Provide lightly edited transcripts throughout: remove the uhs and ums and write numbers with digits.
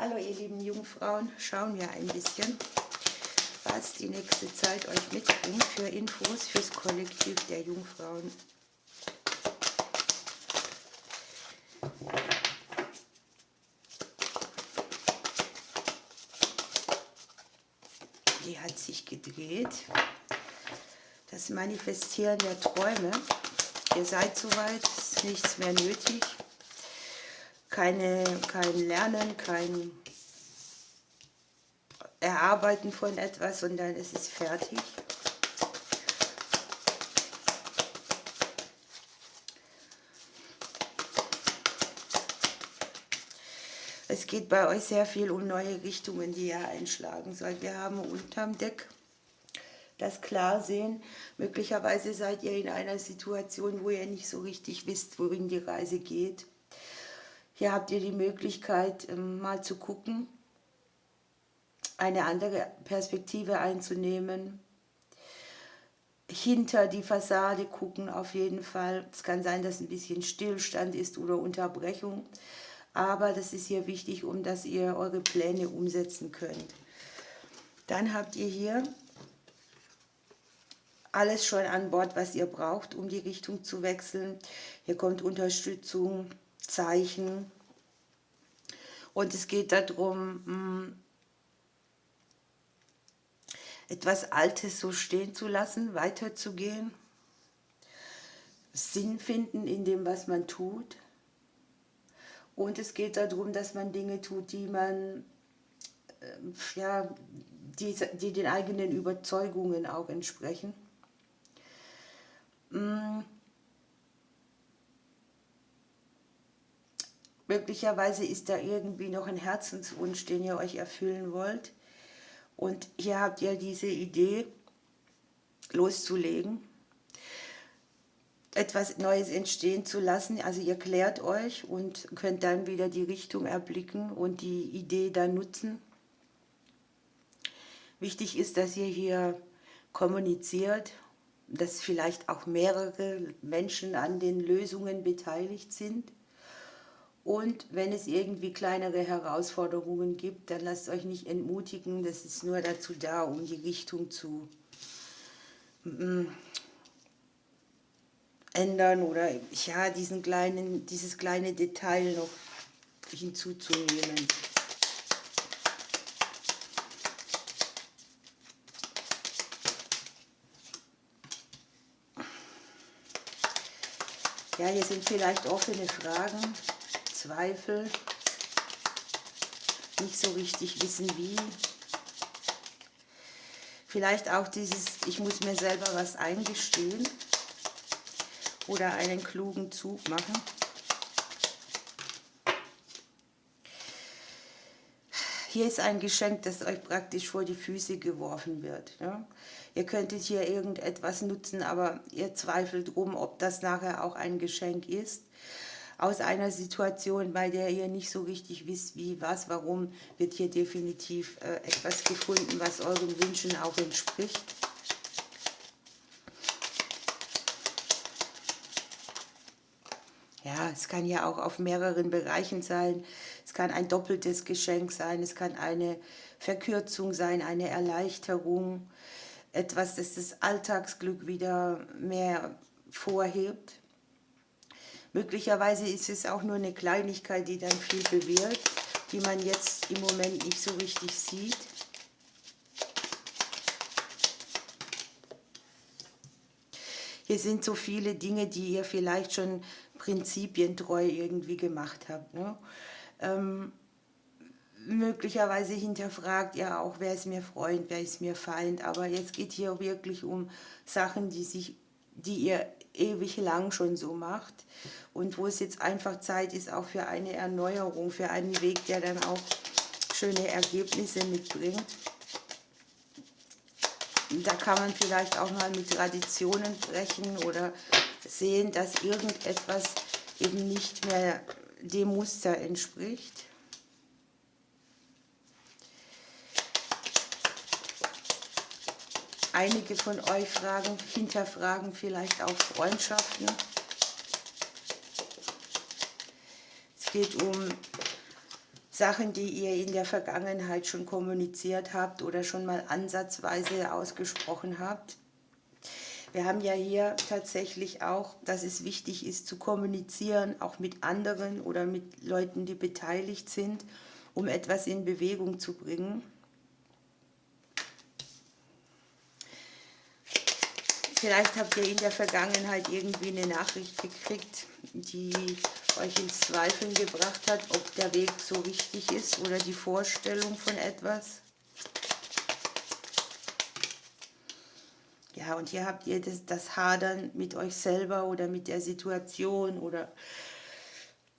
Hallo ihr lieben Jungfrauen, schauen wir ein bisschen, was die nächste Zeit euch mitbringt für Infos fürs Kollektiv der Jungfrauen. Die hat sich gedreht. Das Manifestieren der Träume. Ihr seid soweit, ist nichts mehr nötig. Kein Lernen, kein Erarbeiten von etwas, sondern es ist fertig. Es geht bei euch sehr viel um neue Richtungen, die ihr einschlagen sollt. Wir haben unterm Deck das Klarsehen. Möglicherweise seid ihr in einer Situation, wo ihr nicht so richtig wisst, wohin die Reise geht. Hier habt ihr die Möglichkeit, mal zu gucken, eine andere Perspektive einzunehmen, hinter die Fassade gucken auf jeden Fall. Es kann sein, dass ein bisschen Stillstand ist oder Unterbrechung, aber das ist hier wichtig, um dass ihr eure Pläne umsetzen könnt. Dann habt ihr hier alles schon an Bord, was ihr braucht, um die Richtung zu wechseln. Hier kommt Unterstützung, Zeichen. Und es geht darum, etwas Altes so stehen zu lassen, weiterzugehen. Sinn finden in dem, was man tut. Und es geht darum, dass man Dinge tut, die man, die den eigenen Überzeugungen auch entsprechen. Möglicherweise ist da irgendwie noch ein Herzenswunsch, den ihr euch erfüllen wollt. Und hier habt ihr diese Idee, loszulegen, etwas Neues entstehen zu lassen. Also ihr klärt euch und könnt dann wieder die Richtung erblicken und die Idee dann nutzen. Wichtig ist, dass ihr hier kommuniziert, dass vielleicht auch mehrere Menschen an den Lösungen beteiligt sind. Und wenn es irgendwie kleinere Herausforderungen gibt, dann lasst euch nicht entmutigen. Das ist nur dazu da, um die Richtung zu ändern oder ja, dieses kleine Detail noch hinzuzunehmen. Ja, hier sind vielleicht offene Fragen, Zweifel, nicht so richtig wissen wie. Vielleicht auch dieses, ich muss mir selber was eingestehen oder einen klugen Zug machen. Hier ist ein Geschenk, das euch praktisch vor die Füße geworfen wird. Ja? Ihr könntet hier irgendetwas nutzen, aber ihr zweifelt drum, ob das nachher auch ein Geschenk ist. Aus einer Situation, bei der ihr nicht so richtig wisst, wie, was, warum, wird hier definitiv etwas gefunden, was euren Wünschen auch entspricht. Ja, es kann ja auch auf mehreren Bereichen sein. Es kann ein doppeltes Geschenk sein, es kann eine Verkürzung sein, eine Erleichterung, etwas, das das Alltagsglück wieder mehr vorhebt. Möglicherweise ist es auch nur eine Kleinigkeit, die dann viel bewirkt, die man jetzt im Moment nicht so richtig sieht. Hier sind so viele Dinge, die ihr vielleicht schon prinzipientreu irgendwie gemacht habt. Ne? Möglicherweise hinterfragt ihr auch, wer ist mir Freund, wer ist mir Feind. Aber jetzt geht hier wirklich um Sachen, die ihr ewig lang schon so macht und wo es jetzt einfach Zeit ist auch für eine Erneuerung, für einen Weg, der dann auch schöne Ergebnisse mitbringt. Da kann man vielleicht auch mal mit Traditionen brechen oder sehen, dass irgendetwas eben nicht mehr dem Muster entspricht. Einige von euch hinterfragen vielleicht auch Freundschaften. Es geht um Sachen, die ihr in der Vergangenheit schon kommuniziert habt oder schon mal ansatzweise ausgesprochen habt. Wir haben ja hier tatsächlich auch, dass es wichtig ist zu kommunizieren, auch mit anderen oder mit Leuten, die beteiligt sind, um etwas in Bewegung zu bringen. Vielleicht habt ihr in der Vergangenheit irgendwie eine Nachricht gekriegt, die euch ins Zweifeln gebracht hat, ob der Weg so richtig ist oder die Vorstellung von etwas. Ja, und hier habt ihr das Hadern mit euch selber oder mit der Situation oder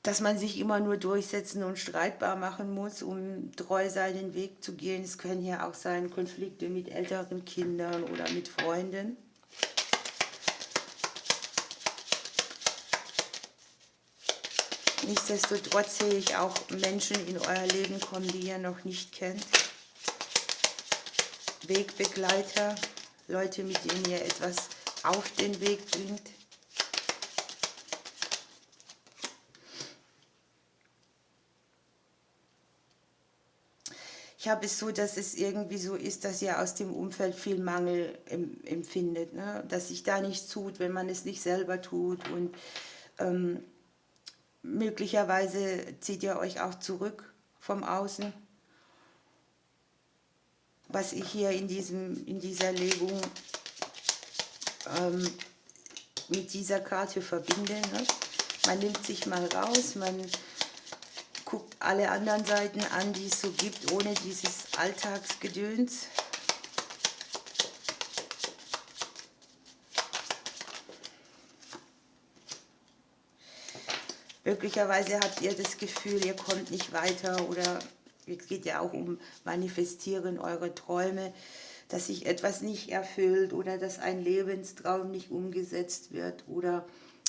dass man sich immer nur durchsetzen und streitbar machen muss, um treu seinen Weg zu gehen. Es können hier auch sein Konflikte mit älteren Kindern oder mit Freunden. Nichtsdestotrotz sehe ich auch Menschen in euer Leben kommen, die ihr noch nicht kennt. Wegbegleiter, Leute, mit denen ihr etwas auf den Weg bringt. Ich habe es so, dass es irgendwie so ist, dass ihr aus dem Umfeld viel Mangel empfindet, ne? Dass sich da nichts tut, wenn man es nicht selber tut und möglicherweise zieht ihr euch auch zurück vom Außen. Was ich hier in dieser Legung mit dieser Karte verbinde. Ne? Man nimmt sich mal raus, man guckt alle anderen Seiten an, die es so gibt, ohne dieses Alltagsgedöns. Möglicherweise habt ihr das Gefühl, ihr kommt nicht weiter oder es geht ja auch um Manifestieren eurer Träume, dass sich etwas nicht erfüllt oder dass ein Lebenstraum nicht umgesetzt wird oder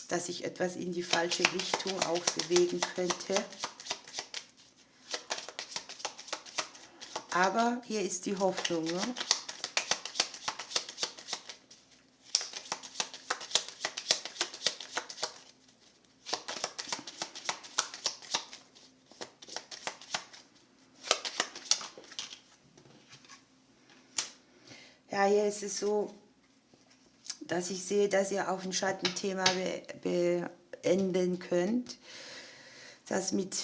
dass sich etwas in die falsche Richtung auch bewegen könnte. Aber hier ist die Hoffnung. Ne? Ja, hier ist es so, dass ich sehe, dass ihr auch ein Schattenthema beenden könnt, das mit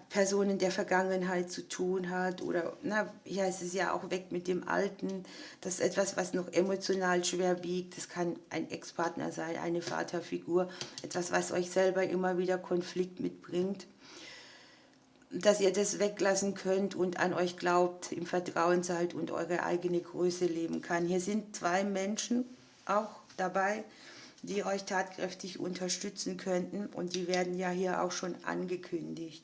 Personen der Vergangenheit zu tun hat. Oder hier ist es ja auch weg mit dem Alten. Das ist etwas, was noch emotional schwer wiegt. Das kann ein Ex-Partner sein, eine Vaterfigur, etwas, was euch selber immer wieder Konflikt mitbringt. Dass ihr das weglassen könnt und an euch glaubt, im Vertrauen seid und eure eigene Größe leben kann. Hier sind 2 Menschen auch dabei, die euch tatkräftig unterstützen könnten und die werden ja hier auch schon angekündigt.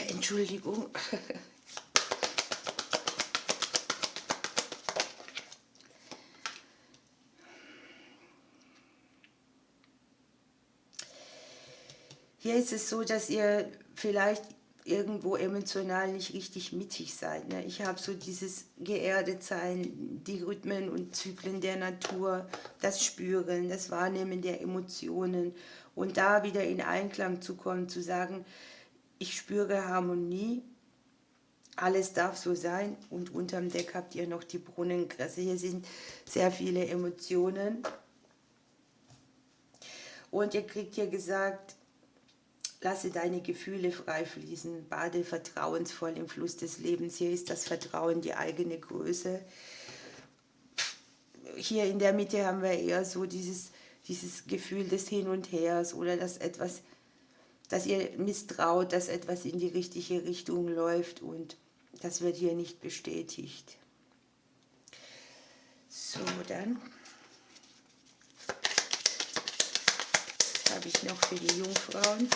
Entschuldigung. Hier ist es so, dass ihr vielleicht irgendwo emotional nicht richtig mittig seid. Ne? Ich habe so dieses Geerdetsein, die Rhythmen und Zyklen der Natur, das Spüren, das Wahrnehmen der Emotionen und da wieder in Einklang zu kommen, zu sagen, ich spüre Harmonie, alles darf so sein und unterm Deck habt ihr noch die Brunnenkresse. Hier sind sehr viele Emotionen und ihr kriegt hier gesagt, lasse deine Gefühle frei fließen, bade vertrauensvoll im Fluss des Lebens. Hier ist das Vertrauen, die eigene Größe. Hier in der Mitte haben wir eher so dieses Gefühl des Hin und Hers oder dass ihr misstraut, dass etwas in die richtige Richtung läuft und das wird hier nicht bestätigt. So, dann habe ich noch für die Jungfrauen.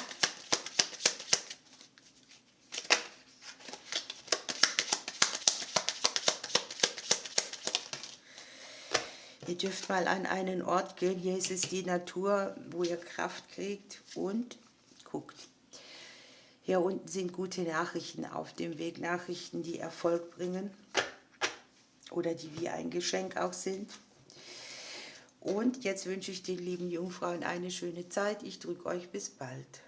Ihr dürft mal an einen Ort gehen, hier ist es die Natur, wo ihr Kraft kriegt und guckt. Hier unten sind gute Nachrichten auf dem Weg, Nachrichten, die Erfolg bringen oder die wie ein Geschenk auch sind. Und jetzt wünsche ich den lieben Jungfrauen eine schöne Zeit. Ich drücke euch bis bald.